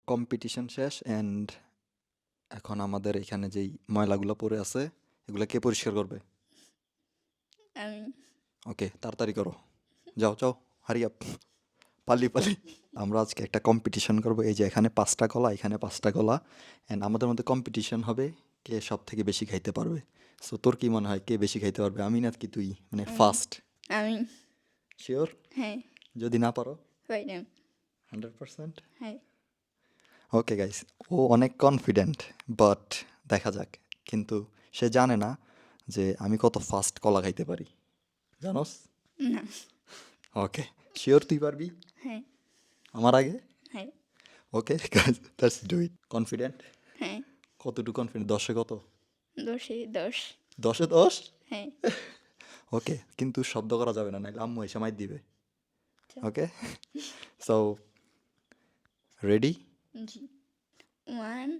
Competition শেষ and এখন আমাদের এখানে যেই ময়লাগুলো পড়ে আছে এগুলো কে পরিষ্কার করবে? আমি ওকে, তাড়াতাড়ি করো, যাও যাও, হারি আপ, পালি পালি। আমরা আজকে একটা কম্পিটিশন করব। এই যে এখানে 5টা কলা, এখানে 5টা কলা, অ্যান্ড আমাদের মধ্যে কম্পিটিশন হবে কে সব থেকে বেশি খাইতে পারবে। সো তোর কি মনে হয় কে বেশি খাইতে পারবে, আমি না কি তুই? মানে ফার্স্ট আমি শিওর? হ্যাঁ যদি না পারো পাইলাম 100%? হ্যাঁ ওকে গাইস, ও অনেক কনফিডেন্ট, বাট দেখা যাক। কিন্তু সে জানে না যে আমি কত ফাস্ট কলা খাইতে পারি, জানোস? না ওকে, শিওর তুই পারবি হ্যাঁ আমার আগে? হ্যাঁ okay guys, let's do it. Confident? হ্যাঁ কতটুকু কনফিডেন্ট? 10-এ কত? 10-এ 10 10-এ 10? হ্যাঁ ওকে, কিন্তু শব্দ করা যাবে না, নাহলে আম্মু এসে মাইর দিবে। আচ্ছা। ওকে, সো রেডি? জি 1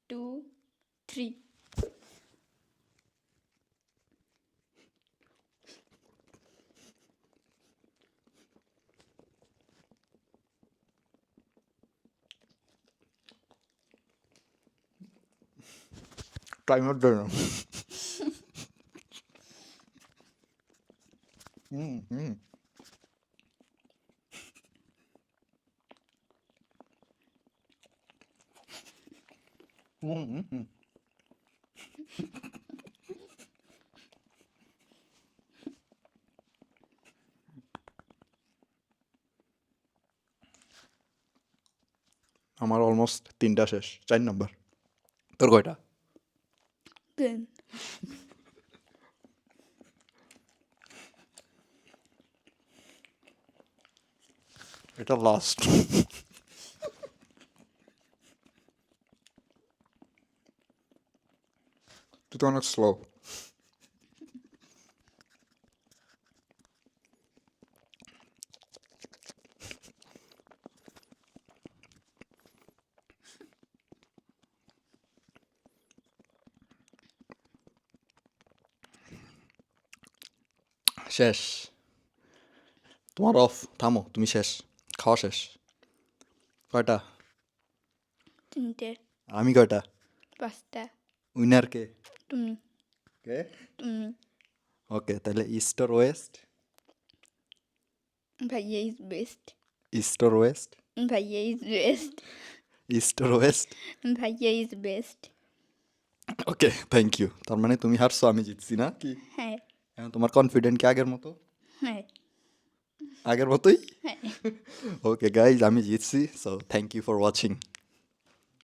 2 3 টাইমার জন্য। হুম হুম হুম হুম হুম। আমার অলমোস্ট 3টা শেষ, 4 নম্বর। তোর কয়টা? 10 এটা লাস্ট। তুই তো অনেক স্লো। শেষ, তোমার অফ, থামো, তুমি শেষ, খাওয়া শেষ। কয়টা? 3টে আমি কয়টা? 5টা উইনার কে? তুমি কে? তুমি ওকে, তাহলে ইস্ট অর ওয়েস্ট? ভাইয়া is best east or west? ভাইয়া is best east or west? ভাইয়া is best okay, thank you. তার মানে তুমি হারছো, আমি জিতছি না কি? হ্যাঁ এখন তোমার কনফিডেন্ট কি আগের মতো? হ্যাঁ আগের মতোই? হ্যাঁ ওকে গাইজ, আমি জিতছি, so thank you for watching.